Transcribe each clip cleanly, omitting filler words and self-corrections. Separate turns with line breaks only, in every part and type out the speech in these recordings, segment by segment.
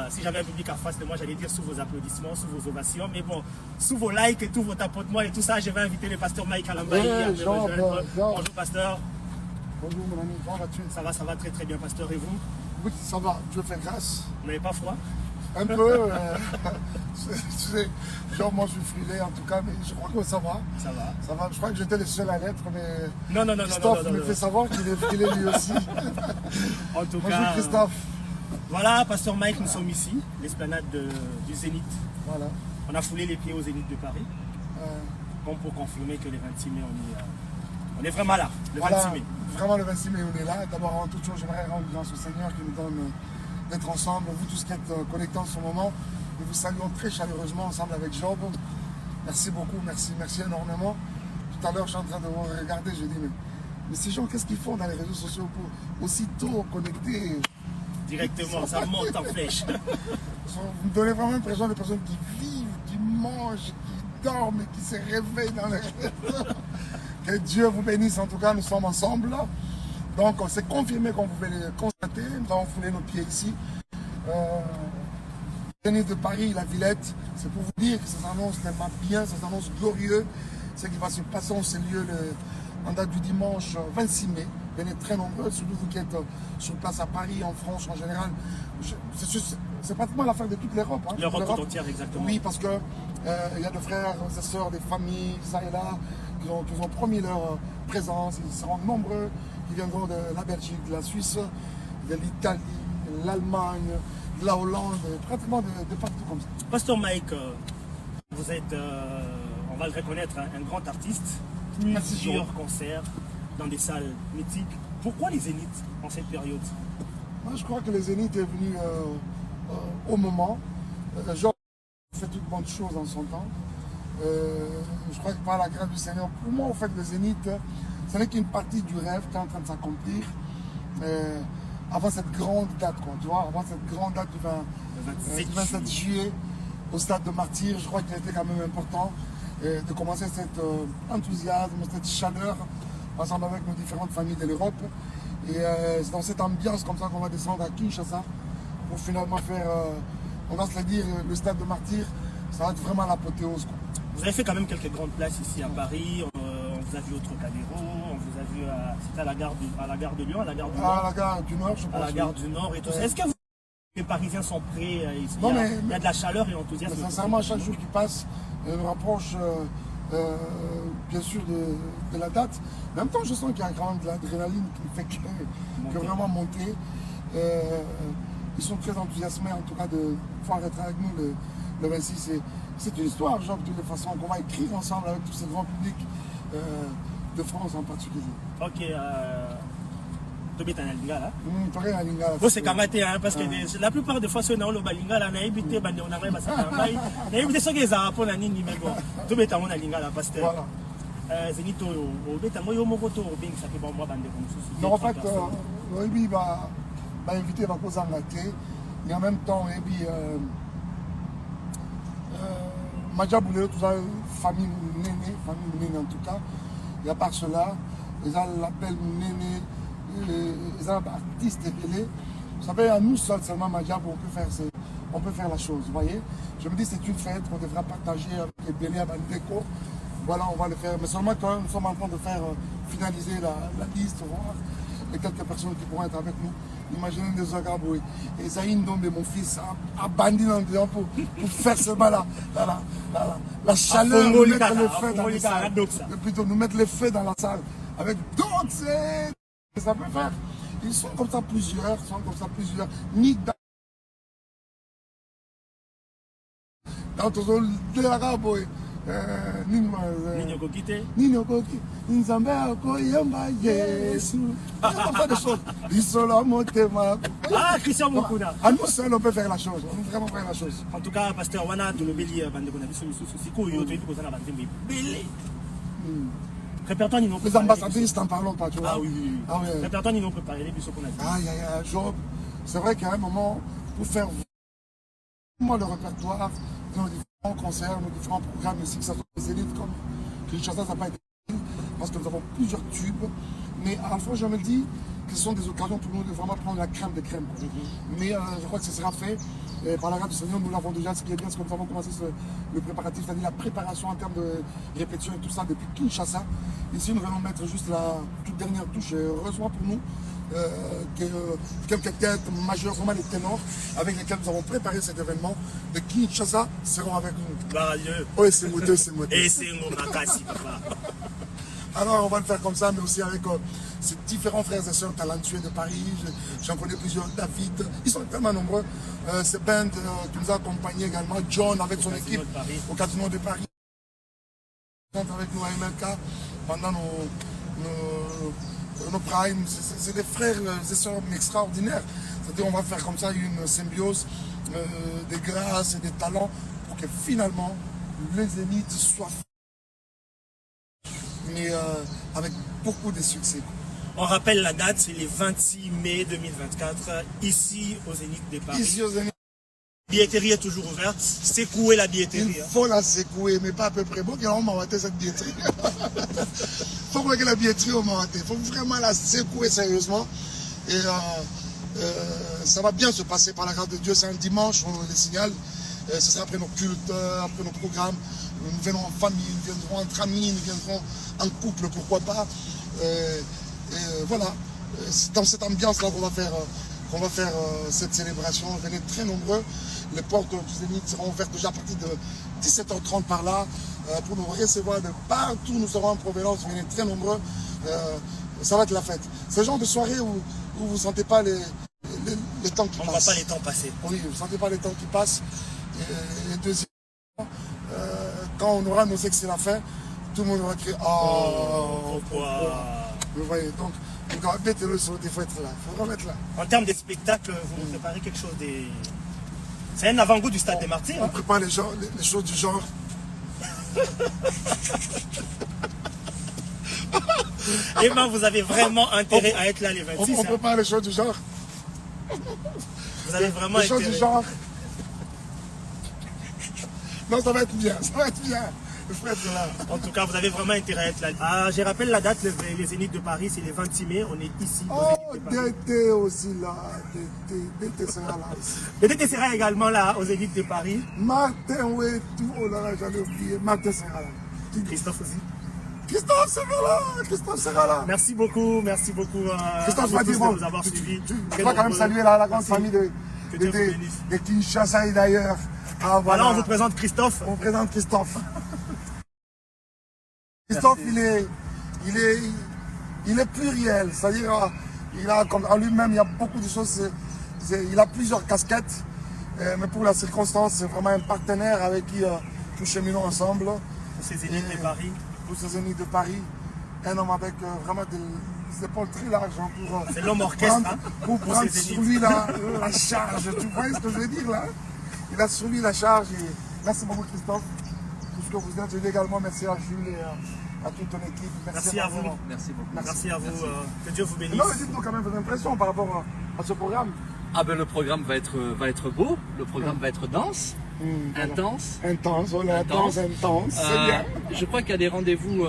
si j'avais un public en face de moi, j'allais dire sous vos applaudissements, sous vos ovations. Mais bon, sous vos likes et tous vos tapotements et tout ça, je vais inviter le pasteur Mike Alambaï à me rejoindre. Bonjour pasteur.
Bonjour mon ami, comment vas-tu?
Ça va très très bien pasteur, et vous?
Oui, ça va, Dieu fait grâce.
Vous n'avez pas froid?
Un peu, genre moi je suis frilé en tout cas, mais je crois que ça va.
Ça va.
Ça va, je crois que j'étais le seul à l'être, mais
non,
Christophe me fait savoir qu'il est frilé lui aussi.
En tout
Bonjour
cas,
Christophe.
Voilà, pasteur Mike, nous sommes ici, l'esplanade du Zénith.
Voilà.
On a foulé les pieds au Zénith de Paris, comme pour confirmer que le 26 mai, on est vraiment là, le
Voilà,
26 mai.
vraiment le 26 mai, on est là. D'abord, avant toute chose, j'aimerais rendre grâce au Seigneur qui nous donne d'être ensemble. Vous tous qui êtes connectés en ce moment, nous vous saluons très chaleureusement ensemble avec Job. Merci beaucoup, merci énormément. Tout à l'heure, je suis en train de vous regarder, je dis, mais ces gens, qu'est-ce qu'ils font dans les réseaux sociaux pour aussitôt connecter
Directement, ça monte en flèche.
Vous me donnez vraiment l'impression de personnes qui vivent, qui mangent, qui dorment et qui se réveillent dans les réseaux. Que Dieu vous bénisse, en tout cas, nous sommes ensemble. Donc, c'est confirmé, comme vous pouvez le constater. Nous avons foulé nos pieds ici. Zénith de Paris, la Villette, c'est pour vous dire que ça s'annonce tellement bien, ça s'annonce glorieux. Ce qui va se passer en ces lieux en date du dimanche 26 mai. Venez très nombreux, surtout vous qui êtes sur place à Paris, en France en général. C'est pratiquement l'affaire de toute l'Europe. Hein,
L'Europe tout entière, exactement.
Oui, parce qu'il y a des frères, des sœurs, des familles, ça et là, qui ont promis leur présence. Ils seront nombreux, qui viendront de la Belgique, de la Suisse, de l'Italie, de l'Allemagne, de la Hollande, pratiquement de partout comme ça.
Pasteur Mike, vous êtes, on va le reconnaître, un grand artiste. Plusieurs concerts dans des salles mythiques. Pourquoi les Zéniths en cette période?
Moi, je crois que les Zénith est venu au moment. Genre, fait toutes bonnes choses en son temps. Je crois que par la grâce du Seigneur, pour moi, en fait, le Zénith, ce n'est qu'une partie du rêve qui est en train de s'accomplir. Avant cette grande date, quoi, tu vois, avant cette grande date du 27 juillet au stade de Martyrs, je crois qu'il était quand même important de commencer cet enthousiasme, cette chaleur ensemble avec nos différentes familles de l'Europe. Et c'est dans cette ambiance comme ça qu'on va descendre à Kinshasa pour finalement faire, on va se le dire, le stade de Martyrs, ça va être vraiment l'apothéose.
Vous avez fait quand même quelques grandes places ici à Paris, on vous a vu au Trocadéro, on vous a vu c'était à la gare de Lyon, à la gare du Nord.
À la gare du Nord, je pense.
À la gare du Nord et tout ça. Est-ce que les Parisiens sont prêts? Il y a de la chaleur et l'enthousiasme.
Sincèrement, chaque jour qui passe, on nous rapproche bien sûr de la date. En même temps, je sens qu'il y a quand même de l'adrénaline qui fait que vraiment monter. Ils sont très enthousiasmés en tout cas de pouvoir être avec nous le 26. C'est une histoire, genre, de toute façon, qu'on va écrire ensemble avec tout ce grand public de France en particulier.
Ok,
c'est
kamaté, hein, parce que la plupart des fois, si on a le balingala, on a évité, on a évité ceux qui ont pour la nini, mais bon, tout le temps, on a lingala, pasteur.
Voilà.
Zénith, au bêta, moi, au mokoto, au bing, ça fait bon, moi, bande de comme
non, en fait, oui, va inviter la cause en laté, et en même temps, et puis, Madja Boulé, tout ça, famille Néné en tout cas, et à part cela, ils l'appellent Néné. Les artistes télé, vous savez, à nous seuls seulement, Madjab, on peut faire la chose, vous voyez. Je me dis, c'est une fête qu'on devra partager avec les Béné à Bandeko. Voilà, on va le faire. Mais seulement quand nous sommes en train de faire finaliser la liste, voir, et quelques personnes qui pourront être avec nous. Imaginez des Ogaboué et Zahine Dombe, mon fils, a bandit dans le pour faire seulement la chaleur, nous mettre le feu dans la salle. Plutôt nous mettre le feu dans la salle avec d'autres. Ça peut faire. Ils sont comme ça plusieurs, ni dans tous les arabes, Nino Koki, Nzambe Akoyamba Yesu. On fait des choses. Ils sont là, Motema.
Ah, Christian Mokuna.
À nous seuls, on peut faire la chose. On peut vraiment faire la chose.
En tout cas, pasteur Wana, tu le béli, bande qu'on a vu sur Siko, tu es pour ça, la bande belé. Répertoire, ils n'ont
les ambassadeurs, t'en parlons pas, tu vois.
Ah oui.
Ah, ouais.
Répertoire, ils n'ont préparé les buissons qu'on a dit.
Ah, Job, c'est vrai qu'à un moment, pour faire vraiment le répertoire, nos différents concerts, nos différents programmes ici, que ça soit des élites comme Kinshasa, ça n'a pas été parce que nous avons plusieurs tubes. Mais à la fois, je me dis, ce sont des occasions pour nous de vraiment prendre la crème des crèmes. Mais je crois que ce sera fait. Et par la grâce du Seigneur, nous l'avons déjà. Ce qui est bien, c'est que nous avons commencé le préparatif, c'est-à-dire la préparation en termes de répétition et tout ça depuis Kinshasa. Ici, nous allons mettre juste la toute dernière touche. Et heureusement pour nous, quelques têtes majeures, vraiment les ténors, avec lesquels nous avons préparé cet événement de Kinshasa seront avec nous.
Bah, Dieu.
Oui, c'est moté, c'est moté.
Et c'est Ngomakasi, papa.
Alors, on va le faire comme ça, mais aussi avec ces différents frères et sœurs talentueux de Paris. J'en connais plusieurs, David, ils sont tellement nombreux. C'est Ben qui nous a accompagnés également, John avec son équipe au Casino de Paris. Avec nous à MLK pendant nos primes. C'est des frères et sœurs extraordinaires. C'est-à-dire, on va faire comme ça une symbiose des grâces et des talents pour que finalement les Zéniths soient mais avec beaucoup de succès.
On rappelle la date, c'est le 26 mai 2024, ici au Zénith de Paris.
Ici au Zénith.
La billetterie est toujours ouverte. Secouer la billetterie.
Il faut la secouer, mais pas à peu près. Bon, on m'a raté cette billetterie. Il faut que la billetterie, on m'a raté. Il faut vraiment la secouer sérieusement. Et ça va bien se passer par la grâce de Dieu. C'est un dimanche, on le signale. Ce sera après nos cultes, après nos programmes. Nous viendrons en famille, nous viendrons entre amis, nous viendrons en couple, pourquoi pas. Voilà, c'est dans cette ambiance-là qu'on va faire cette célébration. Venez très nombreux. Les portes du Zénith seront ouvertes déjà à partir de 17h30 par là pour nous recevoir de partout. Nous serons en provenance. Venez très nombreux. Ça va être la fête. C'est le genre de soirée où vous ne sentez pas les temps qui passent.
On ne voit pas les temps passer.
Oui, vous ne sentez pas les temps qui passent. Et deuxièmement, quand on aura annoncé que c'est la fin, tout le monde va crier « Oh, pourquoi ?» Vous voyez, donc, mettez-le sur il faut être là, il faut vraiment être là.
En termes de spectacle, vous préparez quelque chose des... C'est un avant-goût du Stade des Martyrs.
On prépare les choses du genre.
Emma, vous avez vraiment intérêt à être là les 26.
On prépare les choses du genre.
Vous avez vraiment
les choses du genre. Non, ça va être bien, ça va être bien. Là.
En tout cas, vous avez vraiment intérêt à être là. Ah, je rappelle la date, les Zéniths de Paris, c'est le 26 mai. On est ici.
Oh, Dété aussi là. Dété sera là aussi.
Dété sera également là aux Zéniths de Paris.
Martin, oui, tout. Oh là là, j'allais oublier. Martin sera là.
Christophe aussi.
Christophe sera là. Christophe sera là.
Merci beaucoup.
Christophe va dire
de nous avoir suivis.
Je dois quand même saluer la grande famille de Kinshasa et d'ailleurs.
Ah, voilà, on vous présente Christophe.
On présente Christophe. Christophe, il est pluriel, c'est-à-dire il a comme en lui-même il y a beaucoup de choses. Il a plusieurs casquettes, mais pour la circonstance, c'est vraiment un partenaire avec qui nous cheminons ensemble.
Pour ces Zéniths de Paris.
Pour ces Zéniths de Paris, un homme avec vraiment des épaules très larges
c'est l'homme orchestre
pour prendre sur lui la charge. Tu vois ce que je veux dire là? Il a sur lui la charge. Et merci beaucoup Christophe. Tout ce que vous êtes. Je dis également merci à Jules et à toute ton équipe.
Merci à vous.
Merci beaucoup.
Merci à vous. Que Dieu vous bénisse.
Non, mais dites-nous quand même vos impressions par rapport à ce programme.
Ah ben le programme va être beau, le programme va être dense, intense.
Intense, voilà, intense. C'est bien.
Je crois qu'il y a des rendez-vous,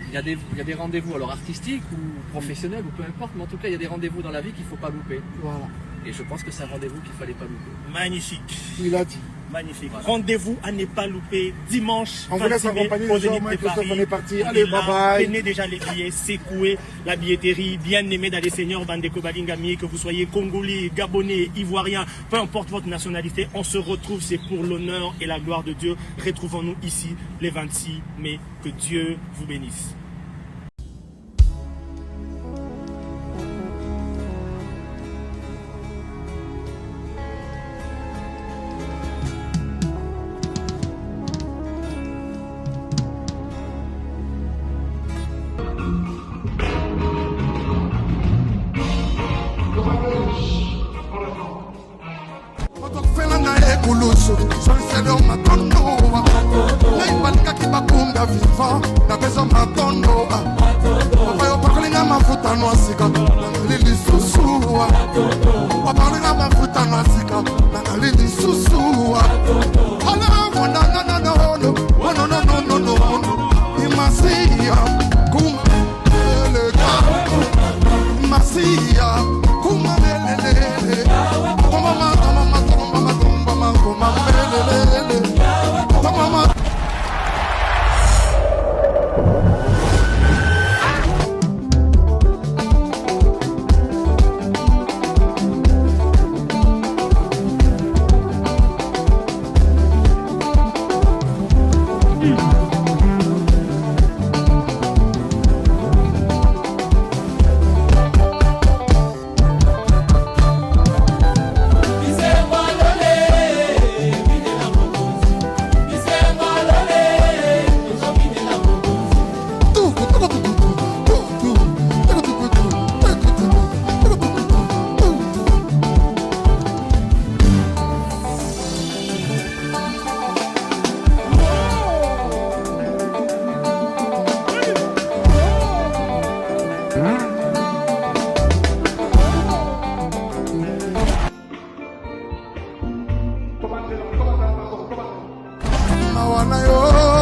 il y a des rendez-vous alors artistiques ou professionnels ou peu importe, mais en tout cas il y a des rendez-vous dans la vie qu'il ne faut pas louper.
Voilà.
Et je pense que c'est un rendez-vous qu'il ne fallait pas louper.
Magnifique.
Il a dit.
Magnifique. Voilà. Rendez-vous à ne pas louper dimanche.
On vous laisse accompagner les gens, moi Christophe, on est parti. Allez, bye bye.
Prenez déjà les billets, secouez la billetterie, bien aimé dans les seigneurs, Bandeko Balingami, que vous soyez congolais, gabonais, ivoirien, peu importe votre nationalité, on se retrouve, c'est pour l'honneur et la gloire de Dieu. Retrouvons-nous ici les 26 mai. Que Dieu vous bénisse.
Masia
mawa na yo